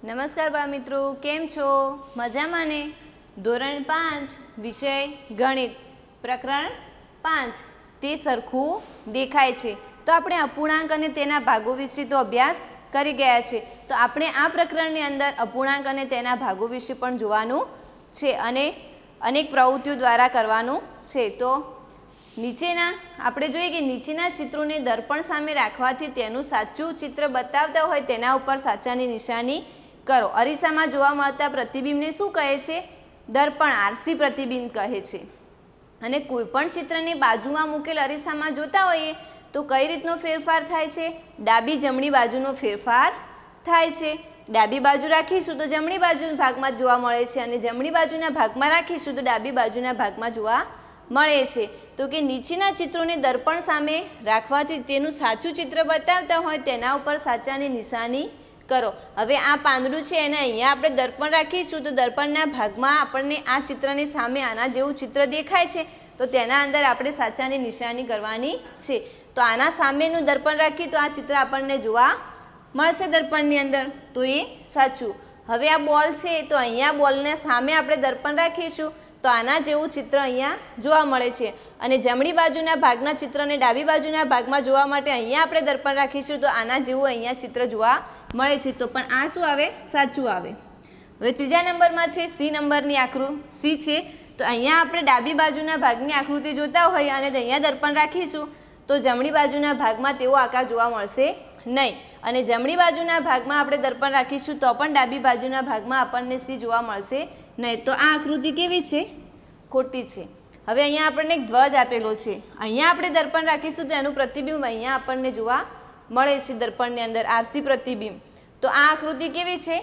નમસ્કાર બાળમિત્રો, કેમ છો? મજામાં ને? ધોરણ 5 વિષય ગણિત પ્રકરણ 5 તે સરખું દેખાય છે. તો આપણે અપૂર્ણાંક અને તેના ભાગો વિશે તો અભ્યાસ કરી ગયા છે. તો આપણે આ પ્રકરણની અંદર અપૂર્ણાંક અને તેના ભાગો વિશે પણ જોવાનું છે અને અનેક પ્રવૃત્તિઓ દ્વારા કરવાનું છે. તો નીચેના આપણે જોઈએ કે નીચેના ચિત્રોને દર્પણ સામે રાખવાથી તેનું સાચું ચિત્ર બતાવતા હોય તેના ઉપર સાચાની નિશાની કરો. અરીસામાં જોવા મળતા પ્રતિબિંબને શું કહે છે? દર્પણ, આરસી પ્રતિબિંબ કહે છે. અને કોઈપણ ચિત્રને બાજુમાં મૂકેલ અરીસામાં જોતા હોઈએ તો કઈ રીતનો ફેરફાર થાય છે? ડાબી જમણી બાજુનો ફેરફાર થાય છે. ડાબી બાજુ રાખીશું તો જમણી બાજુના ભાગમાં જોવા મળે છે અને જમણી બાજુના ભાગમાં રાખીશું તો ડાબી બાજુના ભાગમાં જોવા મળે છે. તો કે નીચેના ચિત્રોને દર્પણ સામે રાખવાથી તેનું સાચું ચિત્ર બતાવતા હોય તેના ઉપર સાચાની નિશાની કરો. હવે આ પાંદડું છે એને અહીંયા આપણે દર્પણ રાખીશું તો દર્પણના ભાગમાં આપણને આ ચિત્રની સામે આના જેવું ચિત્ર દેખાય છે તો તેના અંદર આપણે સાચાની નિશાની કરવાની છે. તો આના સામેનું દર્પણ રાખી તો આ ચિત્ર આપણને જોવા મળશે દર્પણની અંદર, તો એ સાચું. હવે આ બોલ છે તો અહીંયા બોલને સામે આપણે દર્પણ રાખીશું તો આના જેવું ચિત્ર અહીંયા જોવા મળે છે અને જમણી બાજુના ભાગના ચિત્રને ડાબી બાજુના ભાગમાં જોવા માટે અહીંયા આપણે દર્પણ રાખીશું તો આના જેવું અહીંયા ચિત્ર જોવા મળે છે. તો પણ આ શું આવે? સાચું આવે. હવે ત્રીજા નંબરમાં છે સી નંબરની આકૃતિ છે. તો અહીંયા આપણે ડાબી બાજુના ભાગની આકૃતિ જોતા હોઈએ અને અહીંયા દર્પણ રાખીશું તો જમણી બાજુના ભાગમાં તેવો આકાર જોવા મળશે નહીં અને જમણી બાજુના ભાગમાં આપણે દર્પણ રાખીશું તો પણ ડાબી બાજુના ભાગમાં આપણને સી જોવા મળશે નહીં. તો આ આકૃતિ કેવી છે? ખોટી છે. હવે અહીંયા આપણને એક ધ્વજ આપેલો છે, અહીંયા આપણે દર્પણ રાખીશું તો એનું પ્રતિબિંબ અહીંયા આપણને જોવા મળે છે દર્પણની અંદર, આરસી પ્રતિબિંબ. તો આ આકૃતિ કેવી છે?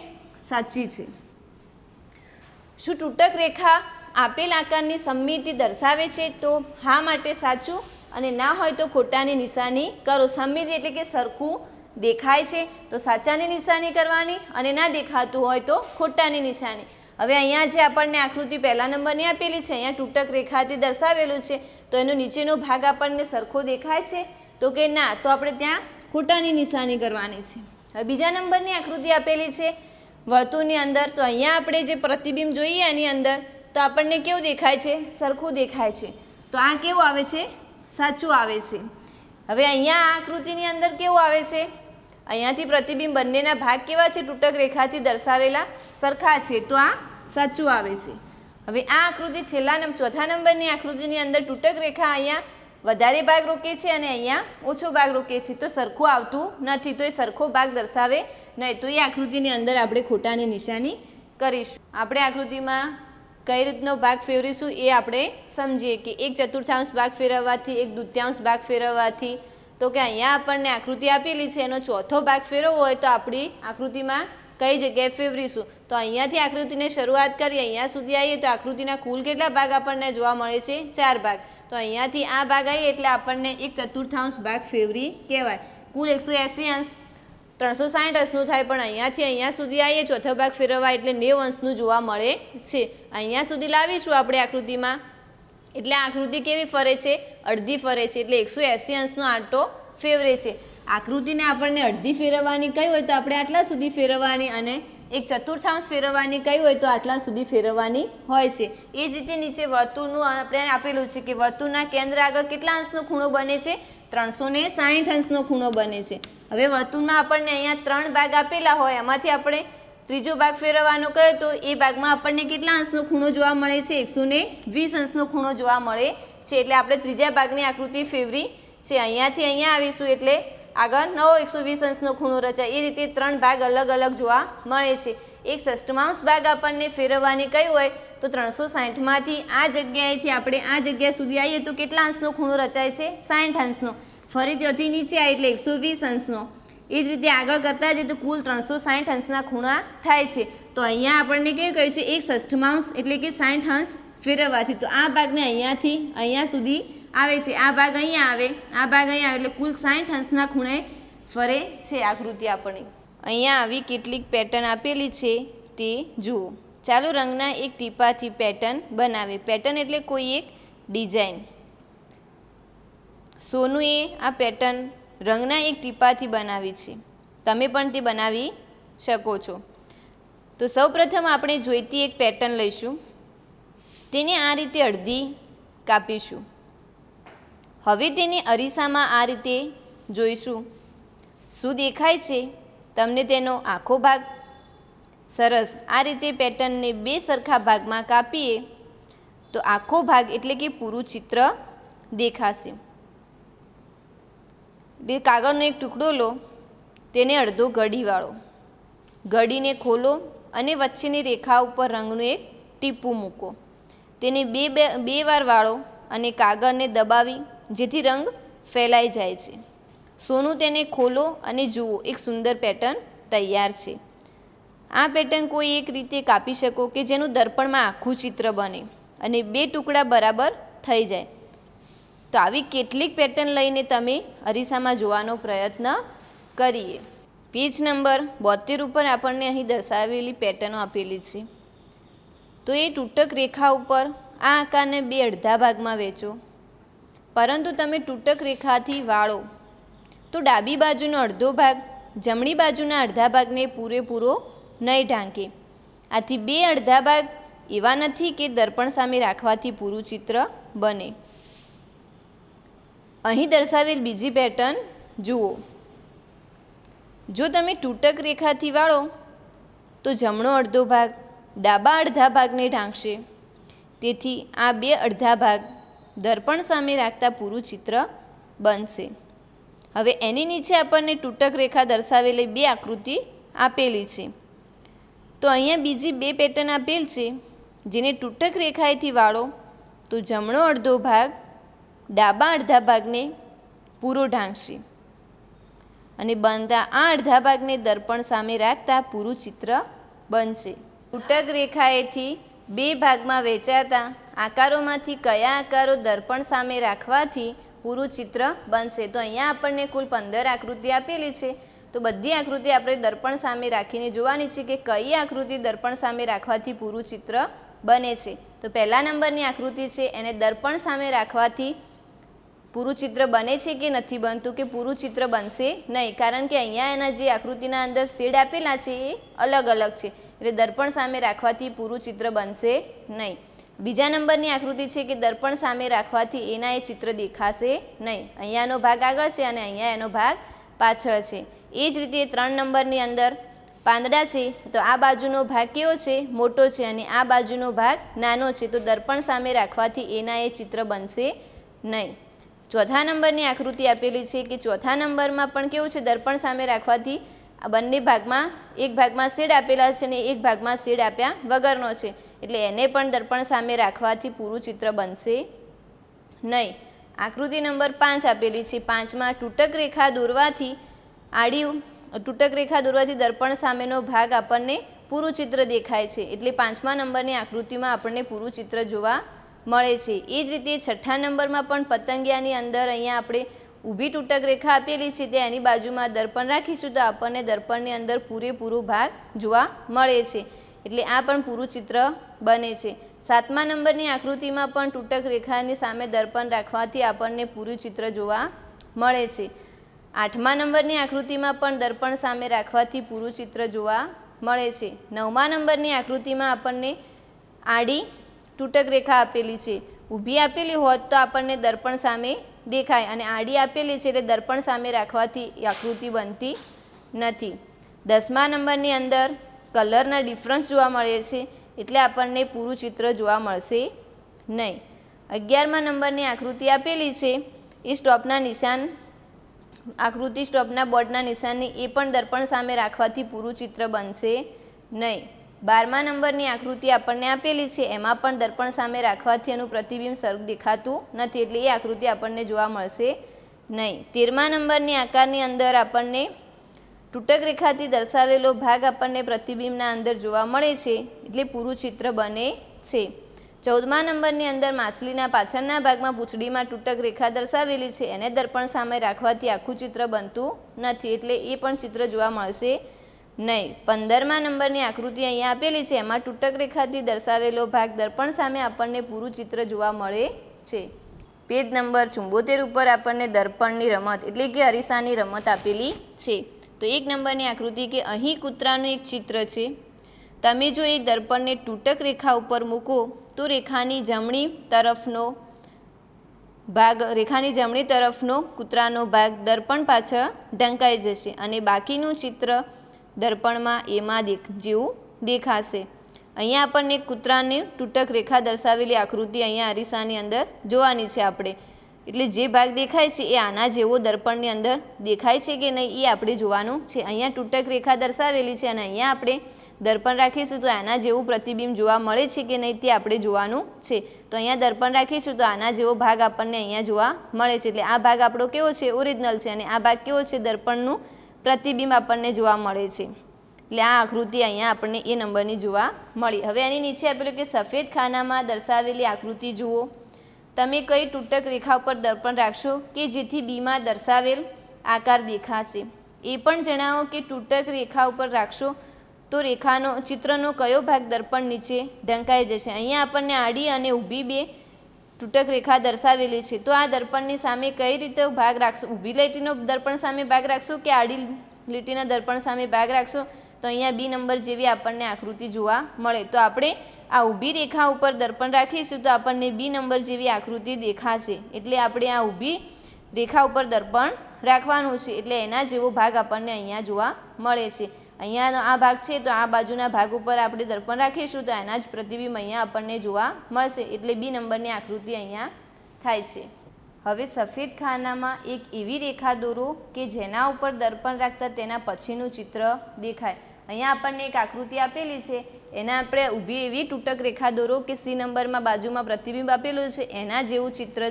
સાચી છે. શું તૂટક રેખા આપેલ આકારની સમમિતિ દર્શાવે છે? તો હા માટે સાચું અને ના હોય તો ખોટાની નિશાની કરો. સમમિતિ એટલે કે સરખું દેખાય છે તો સાચાની નિશાની કરવાની અને ના દેખાતું હોય તો ખોટાની નિશાની. હવે અહીંયા જે આપણને આકૃતિ પહેલા નંબરની આપેલી છે અહીંયા તૂટક રેખાથી દર્શાવેલું છે તો એનો નીચેનો ભાગ આપણને સરખો દેખાય છે તો કે ના, તો આપણે ત્યાં ખોટાની નિશાની કરવાની છે. હવે બીજા નંબરની આકૃતિ આપેલી છે વર્તુળની અંદર, તો અહીંયા આપણે જે પ્રતિબિંબ જોઈએ એની અંદર તો આપણને કેવું દેખાય છે? સરખું દેખાય છે. તો આ કેવું આવે છે? સાચું આવે છે. હવે અહીંયા આ આકૃતિની અંદર કેવું આવે છે? અહીંયાથી પ્રતિબિંબ બંનેના ભાગ કેવા છે? તૂટક રેખાથી દર્શાવેલા સરખા છે તો આ સાચું આવે છે. હવે આ આકૃતિ ચોથા નંબરની આકૃતિની અંદર તૂટક રેખા અહીંયા વધારે ભાગ રોકે છે અને અહીંયા ઓછો ભાગ રોકે છે તો સરખું આવતું નથી, તો એ સરખો ભાગ દર્શાવે નહીં. તો એ આકૃતિની અંદર આપણે ખોટાની નિશાની કરીશું. આપણે આકૃતિમાં કઈ રીતનો ભાગ ફેરવીશું એ આપણે સમજીએ કે 1/4 ભાગ ફેરવવાથી 1/2 ભાગ ફેરવવાથી. તો કે અહીંયા આપણને આકૃતિ આપેલી છે એનો ચોથો ભાગ ફેરવવો હોય તો આપણી આકૃતિમાં કઈ જગ્યાએ ફેરવીશું? તો અહીંયાથી આકૃતિને શરૂઆત કરી અહીંયા સુધી આવીએ તો આકૃતિના કુલ કેટલા ભાગ આપણને જોવા મળે છે? 4 ભાગ. તો અહીંયાથી આ ભાગ આવીએ એટલે આપણને 1/4 ભાગ ફેરવી કહેવાય. કુલ 180 અંશ 360 અંશનું થાય પણ અહીંયાથી અહીંયા સુધી આવીએ ચોથો ભાગ ફેરવવા એટલે 90 અંશનું જોવા મળે છે. અહીંયા સુધી લાવીશું આપણે આકૃતિમાં એટલે આકૃતિ કેવી ફરે છે? અડધી ફરે છે એટલે 180 અંશનો આંટો ફેરવે છે. આકૃતિને આપણને અડધી ફેરવવાની કઈ હોય તો આપણે આટલા સુધી ફેરવવાની અને 1/4 ફેરવવાની કઈ હોય તો આટલા સુધી ફેરવવાની હોય છે. એ જ રીતે નીચે વર્તુળનું આપણે આપેલું છે કે વર્તુળના કેન્દ્ર આગળ કેટલા અંશનો ખૂણો બને છે? 360 અંશનો ખૂણો બને છે. હવે વર્તુળમાં આપણને અહીંયા 3 ભાગ આપેલા હોય એમાંથી આપણે ત્રીજો ભાગ ફેરવવાનો કહે તો એ ભાગમાં આપણને કેટલા અંશનો ખૂણો જોવા મળે છે? 120 અંશનો ખૂણો જોવા મળે છે. એટલે આપણે ત્રીજા ભાગની આકૃતિ ફેરવી છે. અહીંયાથી અહીંયા આવીશું એટલે આગળ નવો 120 અંશનો ખૂણો રચાય. એ રીતે 3 ભાગ અલગ અલગ જોવા મળે છે. 1/6 ભાગ આપણને ફેરવવાની કઈ હોય તો 360માંથી આ જગ્યાએથી આપણે આ જગ્યા સુધી આવીએ તો કેટલા અંશનો ખૂણો રચાય છે? 60 અંશનો. ફરી ત્યાંથી નીચે આવે એટલે 120 અંશનો. એ જ રીતે આગળ કરતા જઈએ તો કુલ 360 અંશના ખૂણા થાય છે. તો અહીંયા આપણને કેવું કહ્યું છે? 1/6 એટલે કે 60 અંશ ફેરવવાથી. તો આ ભાગને અહીંયાથી અહીંયા સુધી આવે છે, આ ભાગ અહીંયા આવે, આ ભાગ અહીંયા આવે એટલે કુલ 60 અંશના ખૂણે ફરે છે આકૃતિ આપણી. અહીંયા આવી કેટલીક પેટર્ન આપેલી છે તે જુઓ. ચાલો રંગના એક ટીપાથી પેટર્ન બનાવે. પેટર્ન એટલે કોઈ એક ડિઝાઇન. સોનુએ આ પેટર્ન રંગના એક ટીપાથી બનાવી છે. તમે પણ તે બનાવી શકો છો. તો સૌપ્રથમ આપણે જોઈતી એક પેટર્ન લઈશું, તેને આ રીતે અડધી કાપીશું. હવે તેને અરીસામાં આ રીતે જોઈશું શું દેખાય છે. તમને તેનો આખો ભાગ સરસ આ રીતે પેટર્નને બે સરખા ભાગમાં કાપીએ તો આખો ભાગ એટલે કે પૂરું ચિત્ર દેખાશે. એટલે કાગળનો એક ટુકડો લો, તેને અડધો ઘડી વાળો, ઘડીને ખોલો અને વચ્ચેની રેખા ઉપર રંગનું એક ટીપું મૂકો. તેને બે વાર વાળો અને કાગળને દબાવી જેથી રંગ ફેલાઈ જાય છે. સોનું તેને ખોલો અને જુઓ, એક સુંદર પેટર્ન તૈયાર છે. આ પેટર્ન કોઈ એક રીતે કાપી શકો કે જેનું દર્પણમાં આખું ચિત્ર બને અને બે ટુકડા બરાબર થઈ જાય. તો આવી કેટલીક પેટર્ન લઈને તમે અરીસામાં જોવાનો પ્રયત્ન કરીએ. પેજ નંબર 72 ઉપર આપણને અહીં દર્શાવેલી પેટર્નો આપેલી છે. તો એ તૂટક રેખા ઉપર આ આકારને બે અડધા ભાગમાં વહેંચો, પરંતુ તમે તૂટક રેખાથી વાળો તો ડાબી બાજુનો અડધો ભાગ જમણી બાજુના અડધા ભાગને પૂરેપૂરો નહીં ઢાંકે. આથી બે અડધા ભાગ એવા નથી કે દર્પણ સામે રાખવાથી પૂરું ચિત્ર બને. અહીં દર્શાવેલ બીજી પેટર્ન જુઓ. જો તમે તૂટક રેખાથી વાળો તો જમણો અડધો ભાગ ડાબા અડધા ભાગને ઢાંકશે. તેથી આ બે અડધા ભાગ દર્પણ સામે રાખતા પૂરું ચિત્ર બનશે. હવે એની નીચે આપણને તૂટક રેખા દર્શાવેલી બે આકૃતિ આપેલી છે. તો અહીંયા બીજી બે પેટર્ન આપેલ છે, જેને તૂટક રેખાએથી વાળો તો જમણો અડધો ભાગ ડાબા અડધા ભાગને પૂરો ઢાંકશે અને બનતા આ અડધા ભાગને દર્પણ સામે રાખતા પૂરું ચિત્ર બનશે. તૂટક રેખાએથી બે ભાગમાં વહેંચાતા આકારોમાંથી કયા આકારો દર્પણ સામે રાખવાથી પૂરું ચિત્ર બનશે. તો અહીંયા આપણને કુલ 15 આકૃતિ આપેલી છે. તો બધી આકૃતિ આપણે દર્પણ સામે રાખીને જોવાની છે કે કઈ આકૃતિ દર્પણ સામે રાખવાથી પૂરું ચિત્ર બને છે. તો પહેલા નંબરની આકૃતિ છે એને દર્પણ સામે રાખવાથી પૂરું ચિત્ર બને છે કે નથી બનતું, કે પૂરું ચિત્ર બનશે નહીં, કારણ કે અહીંયા એના જે આકૃતિના અંદર શેડ આપેલા છે એ અલગ અલગ છે. એટલે દર્પણ સામે રાખવાથી પૂરું ચિત્ર બનશે નહીં. બીજા નંબરની આકૃતિ છે કે દર્પણ સામે રાખવાથી એના એ ચિત્ર દેખાશે નહીં. અહીંયાનો ભાગ આગળ છે અને અહીંયા એનો ભાગ પાછળ છે. એ જ રીતે 3 નંબરની અંદર પાંદડા છે. તો આ બાજુનો ભાગ કેવો છે? મોટો છે અને આ બાજુનો ભાગ નાનો છે. તો દર્પણ સામે રાખવાથી એના એ ચિત્ર બનશે નહીં. ચોથા નંબરની આકૃતિ આપેલી છે કે ચોથા નંબરમાં પણ કેવું છે? દર્પણ સામે રાખવાથી આ બંને ભાગમાં એક ભાગમાં શેડ આપેલા છે અને એક ભાગમાં શેડ આપ્યા વગરનો છે. એટલે એને પણ દર્પણ સામે રાખવાથી પૂરું ચિત્ર બનશે નહીં. આકૃતિ નંબર 5 આપેલી છે. 5માં તૂટક રેખા દોરવાથી તૂટક રેખા દોરવાથી દર્પણ સામેનો ભાગ આપણને પૂરું ચિત્ર દેખાય છે. એટલે 5મા નંબરની આકૃતિમાં આપણને પૂરું ચિત્ર જોવા મળે છે. એ જ રીતે 6ઠ્ઠા નંબરમાં પણ પતંગિયાની અંદર અહીંયા આપણે ઊભી તૂટક રેખા આપેલી છે, તે એની બાજુમાં દર્પણ રાખીશું તો આપણને દર્પણની અંદર પૂરેપૂરો ભાગ જોવા મળે છે. એટલે આ પણ પૂરું ચિત્ર બને છે. 7મા નંબરની આકૃતિમાં પણ તૂટક રેખાની સામે દર્પણ રાખવાથી આપણને પૂરું ચિત્ર જોવા મળે છે. 8મા નંબરની આકૃતિમાં પણ દર્પણ સામે રાખવાથી પૂરું ચિત્ર જોવા મળે છે. 9મા નંબરની આકૃતિમાં આપણને આડી તૂટક રેખા આપેલી છે. ઊભી આપેલી હોત તો આપણને દર્પણ સામે દેખાય અને આડી આપેલી છે એટલે દર્પણ સામે રાખવાથી એ આકૃતિ બનતી નથી. 10મા નંબરની અંદર કલરના ડિફરન્સ જોવા મળે છે એટલે આપણને પૂરું ચિત્ર જોવા મળશે નહીં. 11મા નંબરની આકૃતિ આપેલી છે એ સ્ટોપના નિશાન આકૃતિ સ્ટોપના બોર્ડના નિશાનની એ પણ દર્પણ સામે રાખવાથી પૂરું ચિત્ર બનશે નહીં. 12મા નંબરની આકૃતિ આપણને આપેલી છે એમાં પણ દર્પણ સામે રાખવાથી એનું પ્રતિબિંબ સરખું દેખાતું નથી એટલે એ આકૃતિ આપણને જોવા મળશે નહીં. 13મા નંબરની આકારની અંદર આપણને તૂટક રેખાથી દર્શાવેલો ભાગ આપણને પ્રતિબિંબના અંદર જોવા મળે છે એટલે પૂરું ચિત્ર બને છે. 14મા નંબરની અંદર માછલીના પાછળના ભાગમાં પૂંછડીમાં તૂટક રેખા દર્શાવેલી છે એને દર્પણ સામે રાખવાથી આખું ચિત્ર બનતું નથી એટલે એ પણ ચિત્ર જોવા મળશે નહીં. 15મા નંબરની આકૃતિ અહીંયા આપેલી છે એમાં તૂટક રેખાથી દર્શાવેલો ભાગ દર્પણ સામે આપણને પૂરું ચિત્ર જોવા મળે છે. પેજ નંબર 74 ઉપર આપણને દર્પણની રમત એટલે કે અરીસાની રમત આપેલી છે. તો 1 નંબરની આકૃતિ કે અહીં કૂતરાનું એક ચિત્ર છે. તમે જો એ દર્પણને તૂટક રેખા ઉપર મૂકો તો રેખાની જમણી તરફનો કૂતરાનો ભાગ દર્પણ પાછળ ઢંકાઈ જશે અને બાકીનું ચિત્ર દર્પણમાં એમાં જેવું દેખાશે. અહીંયા આપણને કૂતરાની તૂટક રેખા દર્શાવેલી આકૃતિ અહીંયા અરીસાની અંદર જોવાની છે આપણે. એટલે જે ભાગ દેખાય છે એ આના જેવો દર્પણની અંદર દેખાય છે કે નહીં એ આપણે જોવાનું છે. અહીંયા તૂટક રેખા દર્શાવેલી છે અને અહીંયા આપણે દર્પણ રાખીશું તો આના જેવું પ્રતિબિંબ જોવા મળે છે કે નહીં તે આપણે જોવાનું છે. તો અહીંયા દર્પણ રાખીશું તો આના જેવો ભાગ આપણને અહીંયા જોવા મળે છે. એટલે આ ભાગ આપણો કેવો છે? ઓરિજિનલ છે અને આ ભાગ કેવો છે? દર્પણનું પ્રતિબિંબ આપણને જોવા મળે છે. એટલે આ આકૃતિ અહીંયા આપણને એ નંબરની જોવા મળી. હવે એની નીચે આપેલું કે સફેદ ખાનામાં દર્શાવેલી આકૃતિ જુઓ. તમે કઈ તૂટક રેખા ઉપર દર્પણ રાખશો કે જેથી બીમાં દર્શાવેલ આકાર દેખાશે? એ પણ જણાવો કે તૂટક રેખા ઉપર રાખશો તો ચિત્રનો કયો ભાગ દર્પણ નીચે ઢંકાઈ જશે? અહીંયા આપણને આડી અને ઊભી બે તૂટક રેખા દર્શાવેલી છે. તો આ દર્પણની સામે કઈ રીતે ભાગ રાખશો? ઊભી લીટીનો દર્પણ સામે ભાગ રાખશો કે આડી લીટીના દર્પણ સામે ભાગ રાખશો? તો અહીંયા બી નંબર જેવી આપણને આકૃતિ જોવા મળે. તો આપણે આ ઊભી રેખા ઉપર દર્પણ રાખીશું તો આપણને બી નંબર જેવી આકૃતિ દેખાશે. એટલે આપણે આ ઊભી રેખા ઉપર દર્પણ રાખવાનું છે. એટલે એના જેવો ભાગ આપણને અહીંયા જોવા મળે છે. અહીંયાનો આ ભાગ છે તો આ બાજુના ભાગ ઉપર આપણે દર્પણ રાખીશું તો એના જ પ્રતિબિંબ અહીંયા આપણને જોવા મળશે. એટલે બી નંબરની આકૃતિ અહીંયા થાય છે. હવે સફેદ ખાનામાં એક એવી રેખા દોરો કે જેના ઉપર દર્પણ રાખતા તેના પછીનું ચિત્ર દેખાય. અહીંયા આપણને એક આકૃતિ આપેલી છે એના આપણે ઊભી એવી તૂટક રેખા દોરો કે સી નંબરમાં બાજુમાં પ્રતિબિંબ આપેલું છે એના જેવું ચિત્ર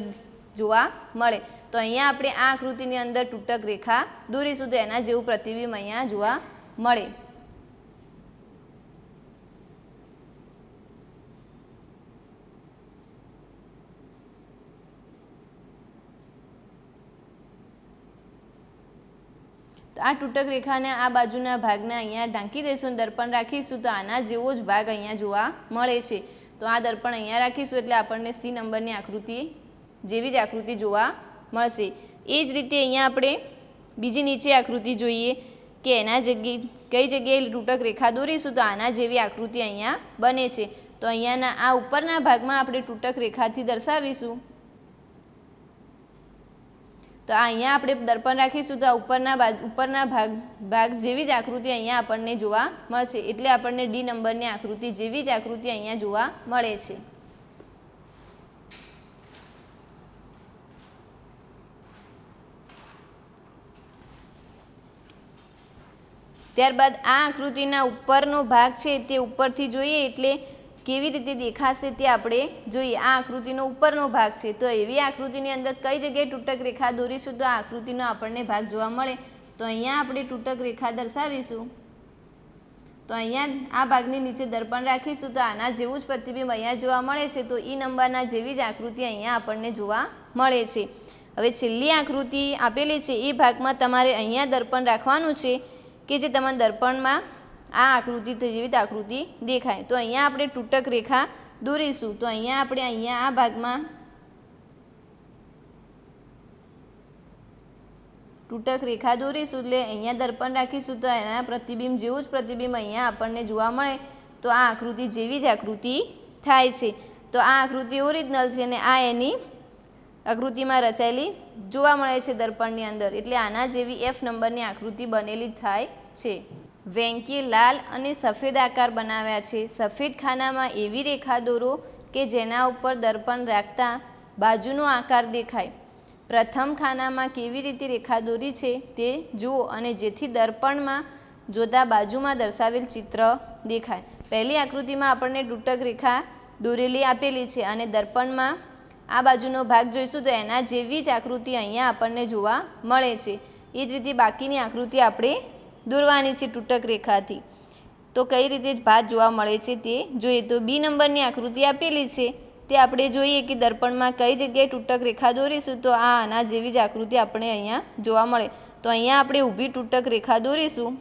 જોવા મળે. તો અહીંયા આપણે આ આકૃતિની અંદર તૂટક રેખા દોરીશું તો એના જેવું પ્રતિબિંબ અહીંયા જોવા મળે. તો આ તૂટક રેખાને આ બાજુના ભાગને અહીંયા ઢાંકી દઈશું, દર્પણ રાખીશું તો આના જેવો જ ભાગ અહીંયા જોવા મળે છે. તો આ દર્પણ અહીંયા રાખીશું એટલે આપણને સી નંબરની આકૃતિ જેવી જ આકૃતિ જોવા મળશે. એ જ રીતે અહીંયા આપણે બીજી નીચે આકૃતિ જોઈએ કે એના કઈ જગ્યાએ તૂટક રેખા દોરીશું તો આના જેવી આકૃતિ અહીંયા બને છે. તો અહીંયાના આ ઉપરના ભાગમાં આપણે તૂટક રેખાથી દર્શાવીશું. તો અહીંયા આપણે દર્પણ રાખીશું તો આ ઉપરના ભાગ જેવી જ આકૃતિ અહીંયા આપણને જોવા મળશે. એટલે આપણને ડી નંબરની આકૃતિ જેવી જ આકૃતિ અહીંયા જોવા મળે છે. ત્યારબાદ આ આકૃતિના ઉપરનો ભાગ છે તે ઉપરથી જોઈએ એટલે કેવી રીતે દેખાશે તે આપણે જોઈએ. આ આકૃતિનો ઉપરનો ભાગ છે તો એવી આકૃતિની અંદર કઈ જગ્યાએ તૂટક રેખા દોરીશું તો આ આકૃતિનો આપણને ભાગ જોવા મળે. તો અહીંયા આપણે તૂટક રેખા દર્શાવીશું. તો અહીંયા આ ભાગની નીચે દર્પણ રાખીશું તો આના જેવું જ પ્રતિબિંબ અહીંયા જોવા મળે છે. તો ઈ નંબરના જેવી જ આકૃતિ અહીંયા આપણને જોવા મળે છે. હવે છેલ્લી આકૃતિ આપેલી છે એ ભાગમાં તમારે અહીંયા દર્પણ રાખવાનું છે કે જે તમારા દર્પણમાં આ આકૃતિ જેવી આકૃતિ દેખાય. તો અહીંયા આપણે તૂટક રેખા દોરીશું. તો અહીંયા આપણે આ ભાગમાં તૂટક રેખા દોરીશું એટલે અહીંયા દર્પણ રાખીશું તો એના પ્રતિબિંબ જેવું જ પ્રતિબિંબ અહીંયા આપણને જોવા મળે. તો આ આકૃતિ જેવી જ આકૃતિ થાય છે. તો આ આકૃતિ ઓરિજિનલ છે અને આ એની આકૃતિમાં રચાયેલી જોવા મળે છે દર્પણની અંદર. એટલે આના જેવી એફ નંબરની આકૃતિ બનેલી થાય છે. વેંકીએ લાલ અને સફેદ આકાર બનાવ્યા છે. સફેદ ખાનામાં એવી રેખા દોરો કે જેના ઉપર દર્પણ રાખતા બાજુનો આકાર દેખાય. પ્રથમ ખાનામાં કેવી રીતે રેખા દોરી છે તે જુઓ અને જેથી દર્પણમાં જોતા બાજુમાં દર્શાવેલ ચિત્ર દેખાય. પહેલી આકૃતિમાં આપણને તૂટક રેખા દોરેલી આપેલી છે અને દર્પણમાં આ બાજુનો ભાગ જોઈશું તો એના જેવી જ આકૃતિ અહીંયા આપણને જોવા મળે છે. એ જ રીતે બાકીની આકૃતિ આપણે દોરવાની છે તૂટક રેખાથી. તો કઈ રીતે ભાત જોવા મળે છે તે જોઈએ. તો બી નંબરની આકૃતિ આપેલી છે તે આપણે જોઈએ કે દર્પણમાં કઈ જગ્યાએ તૂટક રેખા દોરીશું તો આના જેવી જ આકૃતિ આપણે અહીંયા જોવા મળે. તો અહીંયા આપણે ઊભી તૂટક રેખા દોરીશું.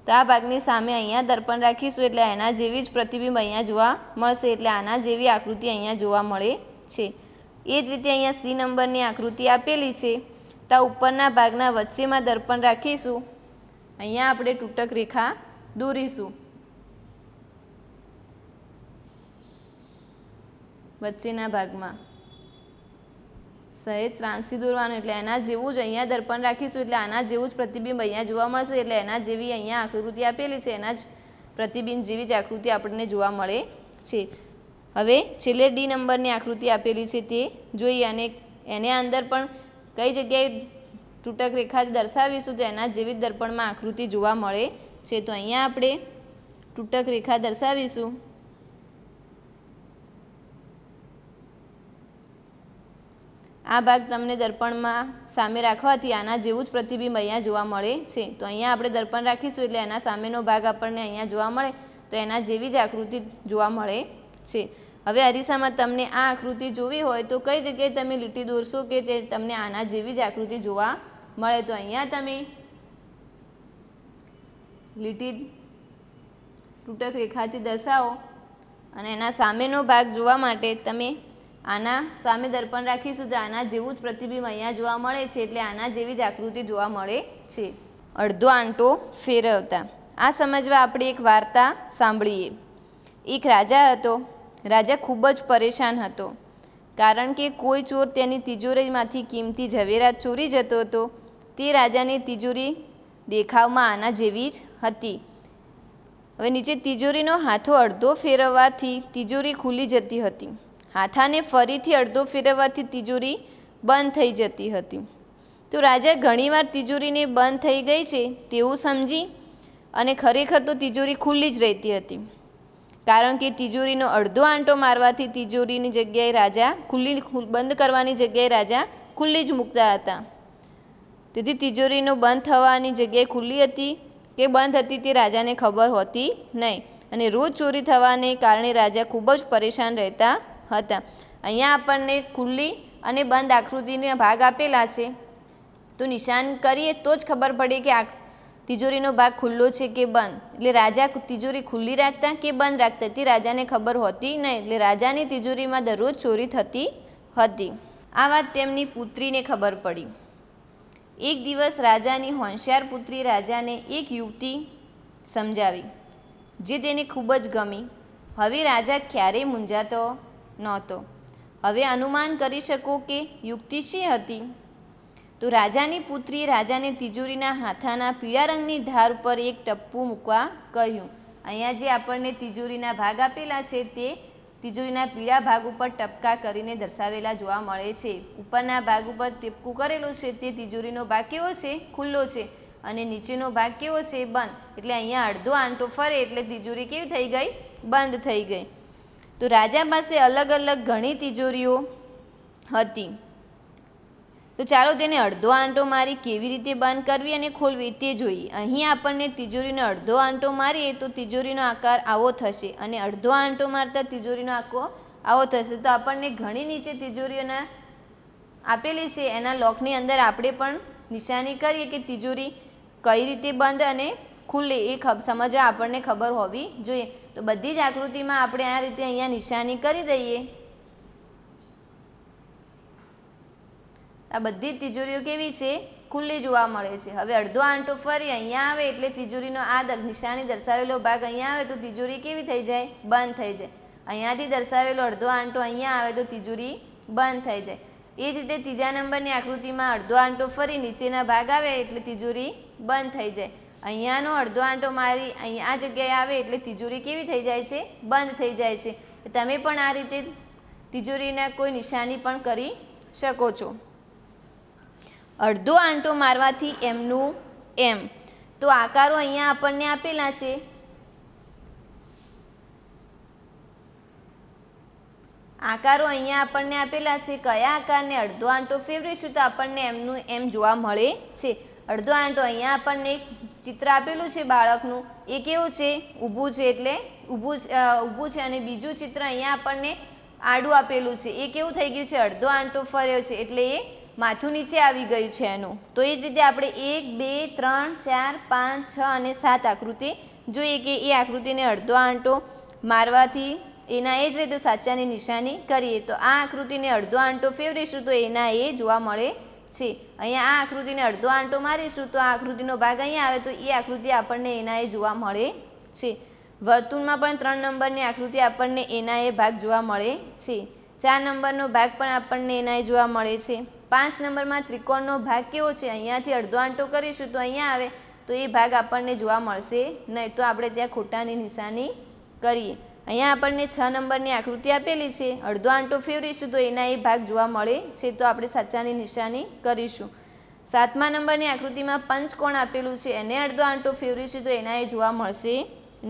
તો આ ભાગની સામે અહીંયા દર્પણ રાખીશું એટલે એના જેવી જ પ્રતિબિંબ અહીંયા જોવા મળશે. એટલે આના જેવી આકૃતિ અહીંયા જોવા મળે છે. એ જ રીતે અહીંયા સી નંબરની આકૃતિ આપેલી છે. તો આ ઉપરના ભાગના વચ્ચેમાં દર્પણ રાખીશું. અહીંયા આપણે તૂટક રેખા દોરીશું વચ્ચેના ભાગમાં સહેજ ત્રાંસી દોરવાનું, એટલે એના જેવું જ અહીંયા દર્પણ રાખીશું, એટલે આના જેવું જ પ્રતિબિંબ અહીંયા જોવા મળશે. એટલે એના જેવી અહીંયા આકૃતિ આપેલી છે, એના જ પ્રતિબિંબ જેવી જ આકૃતિ આપણને જોવા મળે છે. હવે છેલ્લે ડી નંબરની આકૃતિ આપેલી છે તે જોઈએ, અને એને અંદર પણ કઈ જગ્યાએ તૂટક રેખાથી દર્શાવીશું તો એના જેવી જ દર્પણમાં આકૃતિ જોવા મળે છે. તો અહીંયા આપણે તૂટક રેખા દર્શાવીશું. આ ભાગ તમને દર્પણમાં સામે રાખવાથી આના જેવું જ પ્રતિબિંબ અહીંયા જોવા મળે છે. તો અહીંયા આપણે દર્પણ રાખીશું એટલે એના સામેનો ભાગ આપણને અહીંયા જોવા મળે, તો એના જેવી જ આકૃતિ જોવા મળે છે. હવે અરીસામાં તમને આ આકૃતિ જોવી હોય તો કઈ જગ્યાએ તમે લીટી દોરશો કે તે તમને આના જેવી જ આકૃતિ જોવા મળે. તો અહીંયા તમે લીટી તૂટક રેખાથી દર્શાવો, અને એના સામેનો ભાગ જોવા માટે તમે આના સામે દર્પણ રાખીશું તો આના જેવું જ પ્રતિબિંબ અહીંયા જોવા મળે છે. એટલે આના જેવી જ આકૃતિ જોવા મળે છે. અડધો આંટો ફેરવતા. આ સમજવા આપણે એક વાર્તા સાંભળીએ. એક રાજા હતો. રાજા ખૂબ જ પરેશાન હતો, કારણ કે કોઈ ચોર તેની તિજોરીમાંથી કિંમતી ઝવેરાત ચોરી જતો હતો. તે રાજાની તિજોરી દેખાવમાં આના જેવી જ હતી. હવે નીચે તિજોરીનો હાથો અડધો ફેરવવાથી તિજોરી ખુલી જતી હતી. હાથાને ફરીથી અડધો ફેરવવાથી તિજોરી બંધ થઈ જતી હતી. તો રાજા ઘણીવાર તિજોરીને બંધ થઈ ગઈ છે તેવું સમજી, અને ખરેખર તો તિજોરી ખુલ્લી જ રહેતી હતી, કારણ કે તિજોરીનો અડધો આંટો મારવાથી તિજોરીની જગ્યાએ રાજા બંધ કરવાની જગ્યાએ રાજા ખુલ્લી જ મૂકતા હતા. તેથી તિજોરીનો બંધ થવાની જગ્યાએ ખુલ્લી હતી કે બંધ હતી તે રાજાને ખબર હોતી નહીં, અને રોજ ચોરી થવાને કારણે રાજા ખૂબ જ પરેશાન રહેતા હતા. અહીંયા આપણને ખુલ્લી અને બંધ આકૃતિના ભાગ આપેલા છે, તો નિશાન કરીએ તો જ ખબર પડે કે આ તિજોરીનો ભાગ ખુલ્લો છે કે બંધ. એટલે રાજા તિજોરી ખુલ્લી રાખતા કે બંધ રાખતા તે રાજાને ખબર હોતી નહીં. એટલે રાજાની તિજોરીમાં દરરોજ ચોરી થતી હતી. આ વાત તેમની પુત્રીને ખબર પડી. એક દિવસ રાજાની હોશિયાર પુત્રી રાજાને એક યુવતી સમજાવી, જે તેને ખૂબ જ ગમી. હવે રાજા ક્યારેય મૂંઝાતો નહોતો. હવે અનુમાન કરી શકો કે યુક્તિ શી હતી? તો રાજાની પુત્રીએ રાજાને તિજોરીના હાથાના પીળા રંગની ધાર ઉપર એક ટપ્પું મૂકવા કહ્યું. અહીંયા જે આપણને તિજોરીના ભાગ આપેલા છે તે તિજોરીના પીળા ભાગ ઉપર ટપકા કરીને દર્શાવેલા જોવા મળે છે. ઉપરના ભાગ ઉપર ટીપકું કરેલું છે તે તિજોરીનો ભાગ કેવો છે? ખુલ્લો છે, અને નીચેનો ભાગ કેવો છે? બંધ. એટલે અહીંયા અડધો આંટો ફરે એટલે તિજોરી કેવી થઈ ગઈ? બંધ થઈ ગઈ. તો રાજા પાસે અલગ અલગ ઘણી તિજોરીઓ હતી. તો ચાલો તેને અડધો આંટો મારી કેવી રીતે બંધ કરવી અને ખોલવી તે જોઈએ. અહીં આપણને તિજોરીનો અડધો આંટો મારીએ તો તિજોરીનો આકાર આવો થશે, અને અડધો આંટો મારતા તિજોરીનો આકાર આવો થશે. તો આપણને ઘણી નીચે તિજોરીઓના આપેલી છે, એના લોકની અંદર આપણે પણ નિશાની કરીએ કે તિજોરી કઈ રીતે બંધ અને ખુલ્લે એ સમજવા આપણને ખબર હોવી જોઈએ. તો બધી જ આકૃતિમાં આપણે આ રીતે અહીંયા નિશાની કરી દઈએ. આ બધી તિજોરીઓ કેવી છે? ખુલ્લી જોવા મળે છે. હવે અડધો આંટો ફરી અહીંયા આવે એટલે તિજોરીનો આ નિશાની દર્શાવેલો ભાગ અહીંયા આવે તો તિજોરી કેવી થઈ જાય? બંધ થઈ જાય. અહીંયાથી દર્શાવેલો અડધો આંટો અહીંયા આવે તો તિજોરી બંધ થઈ જાય. એ જ રીતે ત્રીજા નંબરની આકૃતિમાં અડધો આંટો ફરી નીચેના ભાગ આવે એટલે તિજોરી બંધ થઈ જાય. અહીંયાનો અડધો આંટો મારી અહીંયા આ જગ્યાએ આવે એટલે તિજોરી કેવી થઈ જાય છે? બંધ થઈ જાય છે. તમે પણ આ રીતે તિજોરીના કોઈ નિશાની પણ કરી શકો છો. અડધો આંટો મારવાથી એમનું એમ. તો આકારો અહીંયા આપણને આપેલા છે. આકારો અહીંયા આપણને આપેલા છે. કયા આકારને અડધો આંટો ફેરવીશું તો આપણને એમનું એમ જોવા મળે છે. અડધો આંટો અહીંયા આપણને ચિત્ર આપેલું છે બાળકનું, એ કેવું છે? ઊભું છે, એટલે ઊભું છે. અને બીજું ચિત્ર અહીંયા આપણને આડું આપેલું છે, એ કેવું થઈ ગયું છે? અડધો આંટો ફર્યો છે, એટલે એ માથું નીચે આવી ગયું છે એનું. તો એ જ રીતે આપણે 1, 2, 3, 4, 5, 6 અને 7 આકૃતિ જોઈએ કે એ આકૃતિને અડધો આંટો મારવાથી એના એ જ રહે તો સાચાની નિશાની કરીએ. તો આ આકૃતિને અડધો આંટો ફેરવીશું તો એના એ જોવા મળે છે. અહીંયા આ આકૃતિને અડધો આંટો મારીશું તો આ આકૃતિનો ભાગ અહીંયા આવે તો એ આકૃતિ આપણને એના એ જોવા મળે છે. વર્તુળમાં પણ 3 નંબરની આકૃતિ આપણને એના એ ભાગ જોવા મળે છે. 4 નંબરનો ભાગ પણ આપણને એના એ જોવા મળે છે. 5 નંબરમાં ત્રિકોણનો ભાગ કેવો છે? અહીંયાથી અડધો આંટો કરીશું તો અહીંયા આવે તો એ ભાગ આપણને જોવા મળશે નહીં, તો આપણે ત્યાં ખોટાની નિશાની કરીએ. અહીંયા આપણને 6 નંબરની આકૃતિ આપેલી છે, અડધો આંટો ફેરવીશું તો એના એ ભાગ જોવા મળે છે, તો આપણે સાચાની નિશાની કરીશું. 7મા નંબરની આકૃતિમાં પંચકોણ આપેલું છે, એને અડધો આંટો ફેરવીશું તો એના એ જોવા મળશે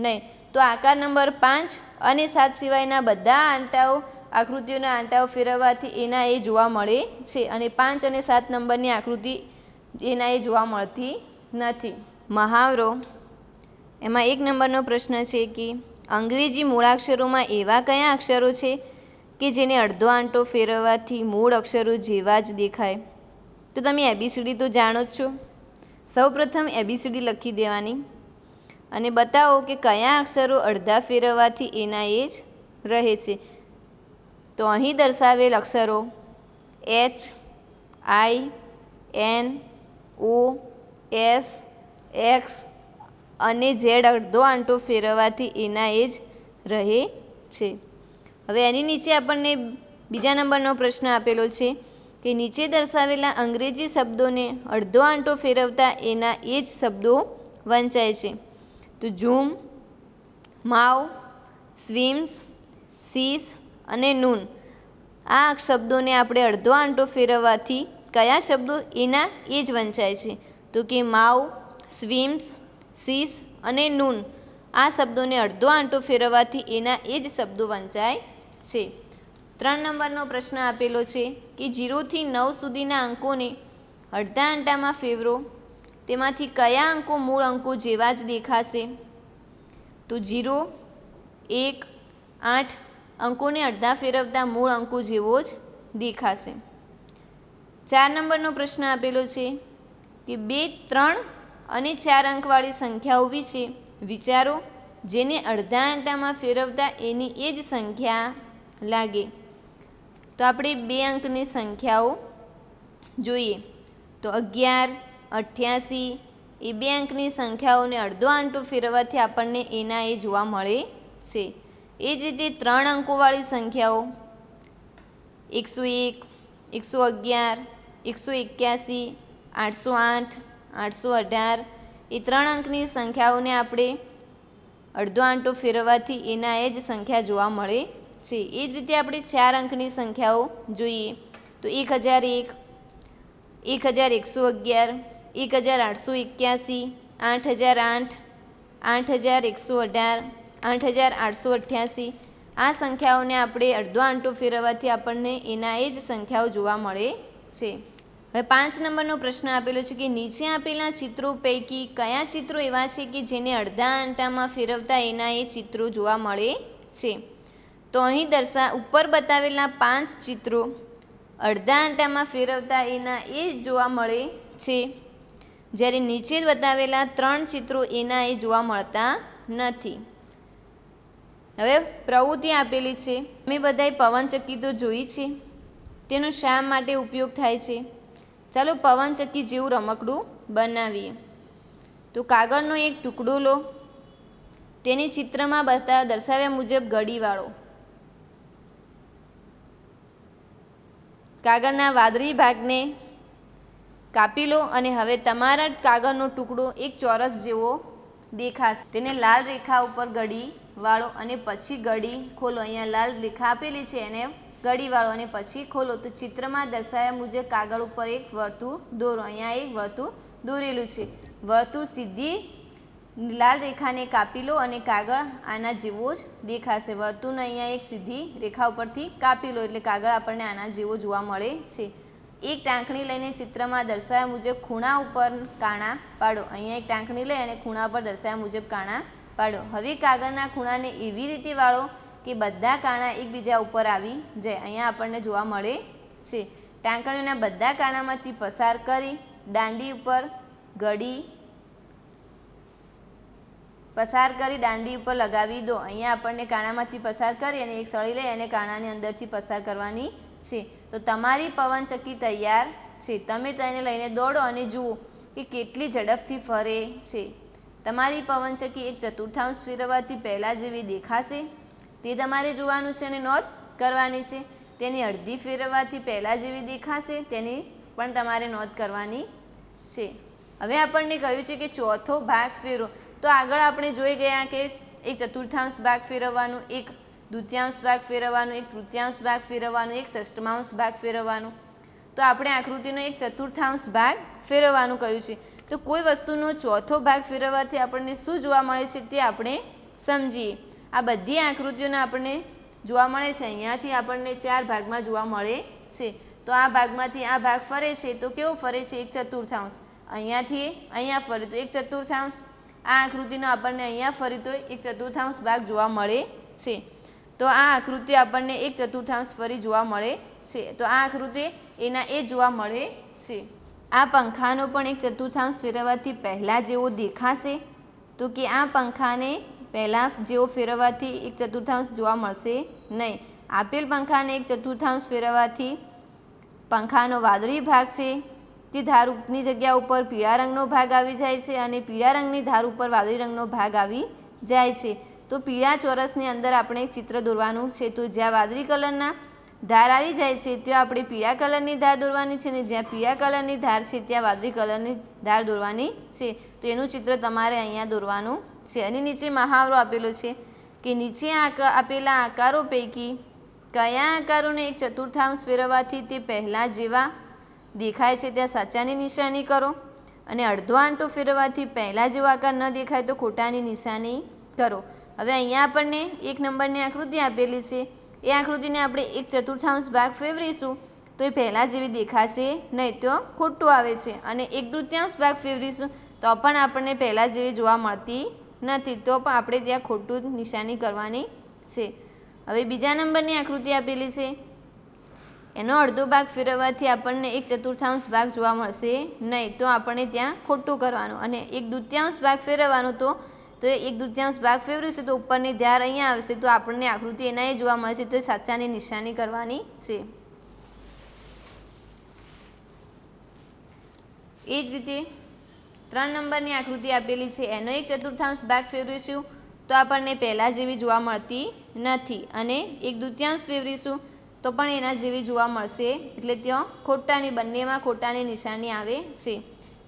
નહીં, તો આકાર નંબર 5 અને 7 સિવાયના બધા આંટાઓ આકૃતિઓના આંટાઓ ફેરવવાથી એના એ જોવા મળે છે અને 5 અને 7 નંબરની આકૃતિ એના એ જોવા મળતી નથી. મહાવરો એમાં 1 નંબરનો પ્રશ્ન છે કે અંગ્રેજી મૂળાક્ષરોમાં એવા કયા અક્ષરો છે કે જેને અડધો આંટો ફેરવવાથી મૂળ અક્ષરો જેવા જ દેખાય? તો તમે એબીસીડી તો જાણો જ છો. સૌપ્રથમ એબીસીડી લખી દેવાની અને બતાવો કે કયા અક્ષરો અડધા ફેરવવાથી એના એ જ રહે છે. તો અહીં દર્શાવેલ અક્ષરો એચ, આઈ, એન, ઓ, એસ, એક્સ અને ઝેડ અડધો આંટો ફેરવવાથી એના એ જ રહે છે. હવે એની નીચે આપણને બીજા નંબરનો પ્રશ્ન આપેલો છે કે નીચે દર્શાવેલા અંગ્રેજી શબ્દોને અડધો આંટો ફેરવતા એના એ જ શબ્દો વંચાય છે. તો ઝૂમ, માવ, સ્વિમ્સ, સીસ અને નૂન આ શબ્દોને આપણે અડધો આંટો ફેરવવાથી કયા શબ્દો એના એ જ વંચાય છે? તો કે માવ, સ્વિમ્સ, સીસ અને નૂન આ શબ્દોને અડધો આંટો ફેરવવાથી એના એ જ શબ્દો વંચાય છે. 3 નંબરનો પ્રશ્ન આપેલો છે કે 0 થી 9 સુધીના અંકોને અડધા આંટામાં ફેરવો, તેમાંથી કયા અંકો મૂળ અંકો જેવા જ દેખાશે? તો 0, 1, 8 અંકોને અડધા ફેરવતા મૂળ અંકો જેવો જ દેખાશે. 4 નંબરનો પ્રશ્ન આપેલો છે કે 2, 3 અને 4 અંકવાળી સંખ્યાઓ વિશે વિચારો જેને અડધા આંટામાં ફેરવતા એની એ જ સંખ્યા લાગે. તો આપણે 2 અંકની સંખ્યાઓ જોઈએ. તો 11, 88 એ 2 અંકની સંખ્યાઓને અડધો આંટો ફેરવવાથી આપણને એના એ જોવા મળે છે. એ જ રીતે 3 અંકોવાળી સંખ્યાઓ 101, 111, 181, 808, 818 એ 3 અંકની સંખ્યાઓને આપણે અડધો આંટો ફેરવવાથી એના એ જ સંખ્યા જોવા મળે છે. એ જ રીતે આપણે 4 અંકની સંખ્યાઓ જોઈએ. તો 1001, 1111, 1881, 8008, 8118, 8888 આ સંખ્યાઓને આપણે અડધો આંટો ફેરવવાથી આપણને એના એ જ સંખ્યાઓ જોવા મળે છે. હવે 5 નંબરનો પ્રશ્ન આપેલો છે કે નીચે આપેલા ચિત્રો પૈકી કયા ચિત્રો એવા છે કે જેને અડધા આંટામાં ફેરવતા એના એ ચિત્રો જોવા મળે છે? તો અહીં ઉપર બતાવેલા 5 ચિત્રો અડધા આંટામાં ફેરવતા એના એ જ જોવા મળે છે, જ્યારે નીચે બતાવેલા 3 ચિત્રો એના એ જોવા મળતા નથી. હવે પ્રવૃત્તિ આપેલી છે. મેં બધાએ પવનચક્કી તો જોઈ છે, તેનો શા માટે ઉપયોગ થાય છે? ચાલો પવનચક્કી જેવું રમકડું બનાવીએ. તો કાગળનો એક ટુકડો લો, તેને ચિત્રમાં દર્શાવ્યા મુજબ ગળી વાળો. કાગળના વાદળી ભાગને કાપી લો અને હવે તમારા કાગળનો ટુકડો એક ચોરસ જેવો દેખાશે. તેને લાલ રેખા ઉપર ગળી વાળો અને પછી ગળી ખોલો. અહીંયા લાલ રેખા આપેલી છે એને ગળી વાળો અને પછી ખોલો. તો ચિત્રમાં દર્શાવ્યા મુજબ કાગળ ઉપર એક વર્તુળ દોરો. અહીંયા એક વર્તુળ દોરેલું છે. વર્તુળ સીધી લાલ રેખાને કાપી લો અને કાગળ આના જેવો જ દેખાશે. વર્તુળને અહીંયા એક સીધી રેખા ઉપરથી કાપી લો એટલે કાગળ આપણને આના જેવો જોવા મળે છે. એક ટાંકણી લઈને ચિત્રમાં દર્શાવ્યા મુજબ ખૂણા ઉપર કાણા પાડો. અહીંયા એક ટાંકણી લઈ અને ખૂણા ઉપર દર્શાવ્યા મુજબ કાણા પાડો. હવે કાગળના ખૂણાને એવી રીતે વાળો કે બધા કાણા એકબીજા ઉપર આવી જાય. અહીંયા આપણને જોવા મળે છે. ટાંકણીઓના બધા કાણામાંથી પસાર કરી દાંડી ઉપર ગળી પસાર કરી દાંડી ઉપર લગાવી દો. અહીંયા આપણને કાણામાંથી પસાર કરી અને એક સળી લઈ અને કાણાની અંદરથી પસાર કરવાની છે. તો તમારી પવનચક્કી તૈયાર છે. તમે તેને લઈને દોડો અને જુઓ કે કેટલી ઝડપથી ફરે છે. તમારી પવનચક્કી એક ચતુર્થાંશ ફેરવવાથી પહેલાં જેવી દેખાશે તે તમારે જોવાનું છે અને નોંધ કરવાની છે. તેની અડધી ફેરવવાથી પહેલાં જેવી દેખાશે તેની પણ તમારે નોંધ કરવાની છે. હવે આપણને કહ્યું છે કે ચોથો ભાગ ફેરવો. તો આગળ આપણે જોઈ ગયા કે એક ચતુર્થાંશ ભાગ ફેરવવાનું, એક દ્વિતીયાંશ ભાગ ફેરવવાનું, એક તૃતીયાંશ ભાગ ફેરવવાનું, એક ષષ્ઠમાંશ ભાગ ફેરવવાનું. તો આપણે આકૃતિનો એક ચતુર્થાંશ ભાગ ફેરવવાનું કહ્યું છે. તો કોઈ વસ્તુનો ચોથો ભાગ ફેરવવાથી આપણને શું જોવા મળે છે તે આપણે સમજીએ. આ બધી આકૃતિઓને આપણને જોવા મળે છે. અહીંયાથી આપણને 4 ભાગમાં જોવા મળે છે. તો આ ભાગમાંથી આ ભાગ ફરે છે તો કેવો ફરે છે? એક ચતુર્થાંશ. અહીંયાથી અહીંયા ફરે તો એક ચતુર્થાંશ. આ આકૃતિનો આપણને અહીંયા ફરી તો એક ચતુર્થાંશ ભાગ જોવા મળે છે. તો આ આકૃતિ આપણને એક ચતુર્થાંશ ફરી જોવા મળે છે. તો આ આકૃતિ એના એ જોવા મળે છે. આ પંખાનો પણ એક ચતુર્થાંશ ફેરવવાથી પહેલાં જેવો દેખાશે. તો કે આ પંખાને પહેલાં જેવો ફેરવવાથી એક ચતુર્થાંશ જોવા મળશે નહીં. આપેલ પંખાને એક ચતુર્થાંશ ફેરવવાથી પંખાનો વાદળી ભાગ છે તે ધારની જગ્યા ઉપર પીળા રંગનો ભાગ આવી જાય છે અને પીળા રંગની ધાર ઉપર વાદળી રંગનો ભાગ આવી જાય છે. તો પીળા ચોરસની અંદર આપણે ચિત્ર દોરવાનું છે. તો જ્યાં વાદળી કલરના ધાર આવી જાય છે ત્યાં આપણે પીળા કલરની ધાર દોરવાની છે અને જ્યાં પીળા કલરની ધાર છે ત્યાં વાદળી કલરની ધાર દોરવાની છે. તો એનું ચિત્ર તમારે અહીંયા દોરવાનું છે. અને નીચે મહાવરો આપેલો છે કે નીચે આપેલા આકારો પૈકી કયા આકારોને એક ચતુર્થાંશ ફેરવવાથી તે પહેલાં જેવા દેખાય છે ત્યાં સાચાની નિશાની કરો અને અડધો આંટો ફેરવવાથી પહેલાં જેવો આકાર ન દેખાય તો ખોટાની નિશાની કરો. હવે અહીંયા આપણને 1 નંબરની આકૃતિ આપેલી છે. એ આકૃતિને આપણે એક ચતુર્થાંશ ભાગ ફેરવીશું તો એ પહેલાં જેવી દેખાશે નહીં, તો ખોટું આવે છે. અને એક તૃતીયાંશ ભાગ ફેરવીશું તો પણ આપણને પહેલાં જેવી જોવા મળતી નથી, તો પણ આપણે ત્યાં ખોટું નિશાની કરવાની છે. હવે બીજા નંબરની આકૃતિ આપેલી છે. એનો અડધો ભાગ ફેરવવાથી આપણને એક ચતુર્થાંશ ભાગ જોવા મળશે નહીં, તો આપણે ત્યાં ખોટું કરવાનું. અને એક તૃતીયાંશ ભાગ ફેરવવાનું તો એક તૃતીયાંશ ભાગ ફેરવીશું તો ઉપરની ધાર અહીંયા આવશે તો આપણને આકૃતિ એના એ જોવા મળશે તો સાચાની નિશાની કરવાની છે. એ જ રીતે 3 નંબરની આકૃતિ આપેલી છે. એનો એક ચતુર્થાંશ ભાગ ફેરવીશું તો આપણને પહેલાં જેવી જોવા મળતી નથી અને એક તૃતીયાંશ ફેરવીશું તો પણ એના જેવી જોવા મળશે, એટલે ત્યાં ખોટાની બંનેમાં ખોટાની નિશાની આવે છે.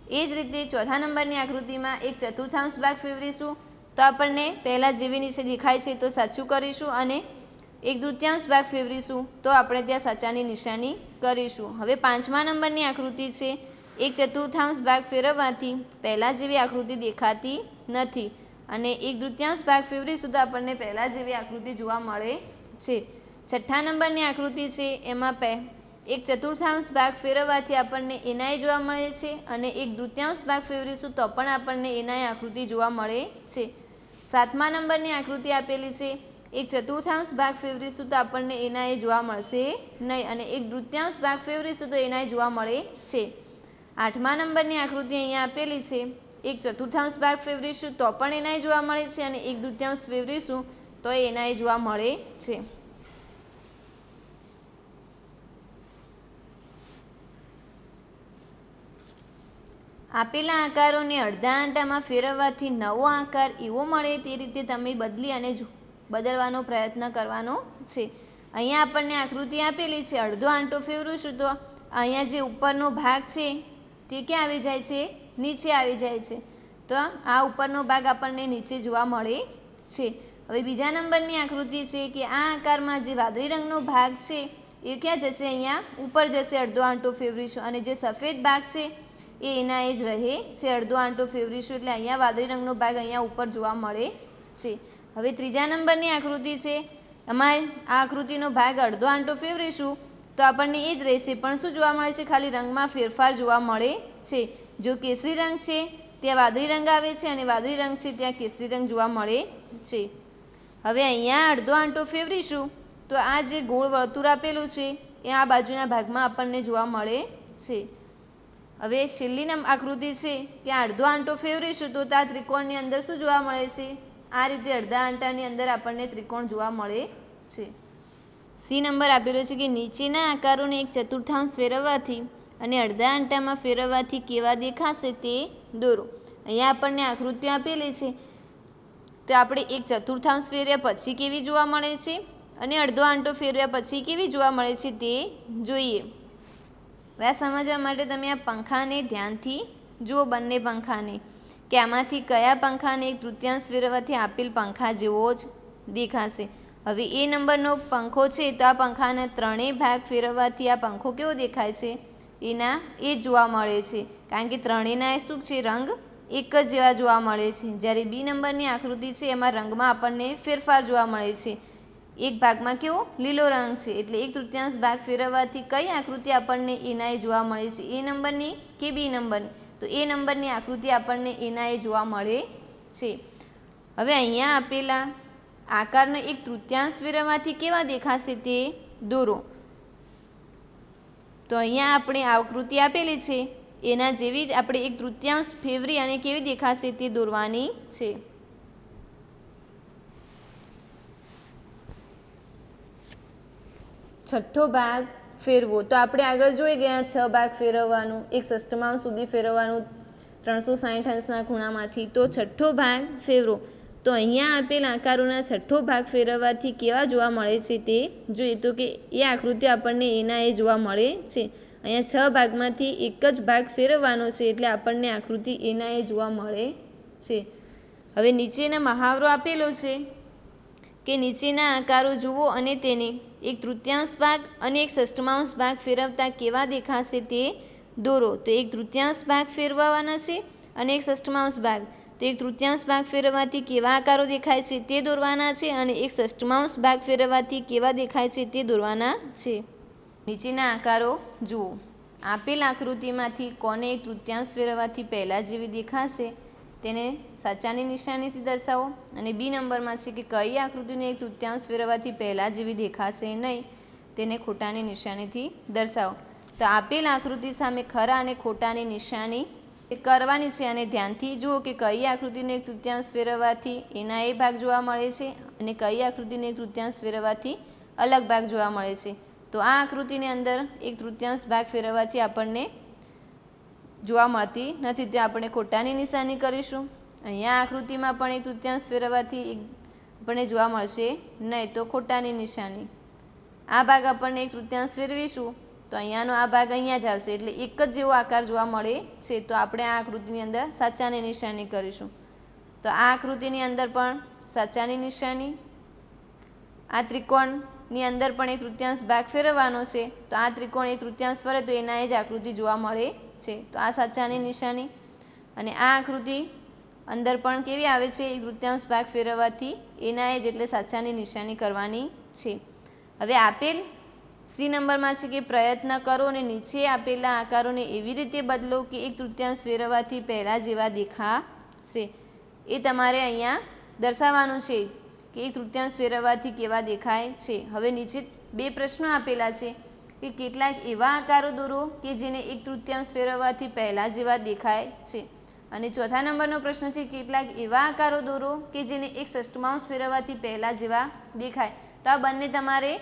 એ જ રીતે 4થા નંબરની આકૃતિમાં એક ચતુર્થાંશ ભાગ ફેરવીશું તો આપણને પહેલાં જેવી નીચે દેખાય છે તો સાચું કરીશું અને એક તૃતીયાંશ ભાગ ફેરવીશું તો આપણે ત્યાં સાચાની નિશાની કરીશું. હવે 5મા નંબરની આકૃતિ છે. એક ચતુર્થાંશ ભાગ ફેરવવાથી પહેલાં જેવી આકૃતિ દેખાતી નથી અને એક તૃતીયાંશ ભાગ ફેરવીશું તો આપણને પહેલાં જેવી આકૃતિ જોવા મળે છે. 6થા નંબરની આકૃતિ છે. એમાં એક ચતુર્થાંશ ભાગ ફેરવવાથી આપણને એનાય જોવા મળે છે અને એક તૃતીયાંશ ભાગ ફેરવીશું તો પણ આપણને એનાય આકૃતિ જોવા મળે છે. 7મા નંબરની આકૃતિ આપેલી છે. એક ચતુર્થાંશ ભાગ ફેરવીશું તો આપણને એનાય જોવા મળશે નહીં અને એક તૃતીયાંશ ભાગ ફેરવીશું તો એનાય જોવા મળે છે. 8મા નંબરની આકૃતિ અહીંયા આપેલી છે. એક ચતુર્થાંશ ભાગ ફેરવીશું તો પણ એનાય જોવા મળે છે અને એક તૃતીયાંશ ફેરવીશું તો એનાય જોવા મળે છે. આપેલા આકારોને અડધા આંટામાં ફેરવવાથી નવો આકાર એવો મળે તે રીતે તમે બદલી અને બદલવાનો પ્રયત્ન કરવાનો છે. અહીંયા આપણને આકૃતિ આપેલી છે. અડધો આંટો ફેરવીશું તો અહીંયા જે ઉપરનો ભાગ છે તે ક્યાં આવી જાય છે? નીચે આવી જાય છે. તો આ ઉપરનો ભાગ આપણને નીચે જોવા મળે છે. હવે બીજા નંબરની આકૃતિ છે કે આ આકારમાં જે વાદળી રંગનો ભાગ છે એ ક્યાં જશે? અહીંયા ઉપર જશે. અડધો આંટો ફેરવીશું અને જે સફેદ ભાગ છે એ એના એ જ રહે છે. અડધો આંટો ફેરવીશું એટલે અહીંયા વાદળી રંગનો ભાગ અહીંયા ઉપર જોવા મળે છે. હવે ત્રીજા નંબરની આકૃતિ છે. એમાં આ આકૃતિનો ભાગ અડધો આંટો ફેરવીશું તો આપણને એ જ રહેશે, પણ શું જોવા મળે છે? ખાલી રંગમાં ફેરફાર જોવા મળે છે. જો કેસરી રંગ છે ત્યાં વાદળી રંગ આવે છે અને વાદળી રંગ છે ત્યાં કેસરી રંગ જોવા મળે છે. હવે અહીંયા અડધો આંટો ફેરવીશું તો આ જે ગોળ વર્તુળ આપેલું છે એ આ બાજુના ભાગમાં આપણને જોવા મળે છે. હવે છેલ્લી આકૃતિ છે કે અડધો આંટો ફેરવીશું તો આ ત્રિકોણની અંદર શું જોવા મળે છે? આ રીતે અડધા આંટાની અંદર આપણને ત્રિકોણ જોવા મળે છે. સી નંબર આપેલો છે કે નીચેના આકારોને એક ચતુર્થાંશ ફેરવવાથી અને અડધા આંટામાં ફેરવવાથી કેવા દેખાશે તે દોરો. અહીંયા આપણને આકૃતિ આપેલી છે તો આપણે એક ચતુર્થાંશ ફેરવ્યા પછી કેવી જોવા મળે છે અને અડધો આંટો ફેરવ્યા પછી કેવી જોવા મળે છે તે જોઈએ. હવે આ સમજવા માટે તમે આ પંખાને ધ્યાનથી જુઓ, બંને પંખાને, કે આમાંથી કયા પંખાને એક તૃતીયાંશ ફેરવવાથી આપેલ પંખા જેવો જ દેખાશે. હવે એ નંબરનો પંખો છે તો આ પંખાના ત્રણેય ભાગ ફેરવવાથી આ પંખો કેવો દેખાય છે? એના એ જોવા મળે છે, કારણ કે ત્રણેયના શું છે? રંગ એક જ જેવા જોવા મળે છે. જ્યારે બી નંબરની આકૃતિ છે એમાં રંગમાં આપણને ફેરફાર જોવા મળે છે. એક ભાગમાં કેવો લીલો રંગ છે, એટલે એક તૃતીયાંશ ભાગ ફેરવવાથી કઈ આકૃતિ આપણને એના એ જોવા મળે છે? એ નંબરની કે બી નંબરની? તો એ નંબરની આકૃતિ આપણને એના એ જોવા મળે છે. હવે અહીંયા આપેલા આકારને એક તૃતીયાંશ ફેરવવાથી કેવા દેખાશે તે દોરો. તો અહીંયા આપણે આકૃતિ આપેલી છે એના જેવી જ આપણે એક તૃતીયાંશ ફેરવી અને કેવી દેખાશે તે દોરવાની છે. છઠ્ઠો ભાગ ફેરવો. તો આપણે આગળ જોઈ ગયા 6 ભાગ ફેરવવાનું, એક ષષ્ઠમાંશ સુધી ફેરવવાનું 360 અંશના ખૂણામાંથી. તો છઠ્ઠો ભાગ ફેરવો. તો અહીંયા આપેલ આકારોના છઠ્ઠો ભાગ ફેરવવાથી કેવા જોવા મળે છે તે જોઈએ. તો કે એ આકૃતિઓ આપણને એના એ જોવા મળે છે. અહીંયા 6 ભાગમાંથી એક જ ભાગ ફેરવવાનો છે એટલે આપણને આકૃતિ એના એ જોવા મળે છે. હવે નીચેના મહાવરો આપેલો છે કે નીચેના આકારો જુઓ અને તેને એક તૃતીયાંશ ભાગ અને એક ષષ્ઠમાંશ ભાગ ફેરવતા કેવા દેખાશે તે દોરો. તો એક તૃતીયાંશ ભાગ ફેરવવાના છે અને એક ષષ્ઠમાંશ ભાગ. તો એક તૃતીયાંશ ભાગ ફેરવવાથી કેવા આકારો દેખાય છે તે દોરવાના છે અને એક ષષ્ઠમાંશ ભાગ ફેરવવાથી કેવા દેખાય છે તે દોરવાના છે. નીચેના આકારો જુઓ. આપેલ આકૃતિમાંથી કોને એક તૃતીયાંશ ફેરવવાથી પહેલાં જેવી દેખાશે તેને સાચાની નિશાનીથી દર્શાવો. અને બી નંબરમાં છે કે કઈ આકૃતિને એક તૃતીયાંશ ફેરવવાથી પહેલાં જેવી દેખાશે નહીં તેને ખોટાની નિશાનીથી દર્શાવો. તો આપેલ આકૃતિ સામે ખરા અને ખોટાની નિશાની કરવાની છે અને ધ્યાનથી જુઓ કે કઈ આકૃતિને એક તૃતીયાંશ ફેરવવાથી એના એ ભાગ જોવા મળે છે અને કઈ આકૃતિને એક તૃતીયાંશ ફેરવવાથી અલગ ભાગ જોવા મળે છે. તો આ આકૃતિની અંદર એક તૃતીયાંશ ભાગ ફેરવવાથી આપણને જોવા મળતી નથી, તો આપણે ખોટાની નિશાની કરીશું. અહીંયા આકૃતિમાં પણ એક તૃતીયાંશ ફેરવવાથી આપણને જોવા મળશે નહીં, તો ખોટાની નિશાની. આ ભાગ આપણને એક તૃતીયાંશ ફેરવીશું તો અહીંયાનો આ ભાગ અહીંયા જ આવશે, એટલે એક જ જેવો આકાર જોવા મળે છે. તો આપણે આ આકૃતિની અંદર સાચાની નિશાની કરીશું. તો આ આકૃતિની અંદર પણ સાચાની નિશાની. આ ત્રિકોણની અંદર પણ એક તૃતીયાંશ ભાગ ફેરવવાનો છે, તો આ ત્રિકોણ એક તૃતીયાંશ ફરે તો એના એ જ આકૃતિ જોવા મળે છે. તો આ સાચાની નિશાની. અને આ આકૃતિ અંદર પણ કેવી આવે છે? એક તૃતીયાંશ ભાગ ફેરવવાથી એના એ જ, એટલે સાચાની નિશાની કરવાની છે. હવે આપેલ સી નંબરમાં છે કે પ્રયત્ન કરો અને નીચે આપેલા આકારોને એવી રીતે બદલો કે એક તૃતીયાંશ ફેરવવાથી પહેલાં જેવા દેખાશે. એ તમારે અહીંયા દર્શાવવાનું છે કે એક તૃતીયાંશ ફેરવવાથી કેવા દેખાય છે. હવે નીચે 2 પ્રશ્નો આપેલા છે કે કેટલાક એવા આકારો દોરો કે જેને એક તૃતીયાંશ ફેરવવાથી પહેલાં જેવા દેખાય છે. અને ચોથા નંબરનો પ્રશ્ન છે કેટલાક એવા આકારો દોરો કે જેને એક ષષ્ઠમાંશ ફેરવવાથી પહેલાં જેવા દેખાય. તો આ બંને તમારે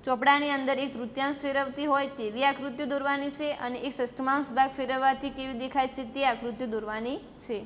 ચોપડાની અંદર એક તૃતીયાંશ ફેરવતી હોય તેવી આકૃતિઓ દોરવાની છે અને એક ષષ્ઠમાંશ ભાગ ફેરવવાથી કેવી દેખાય છે તે આકૃતિઓ દોરવાની છે.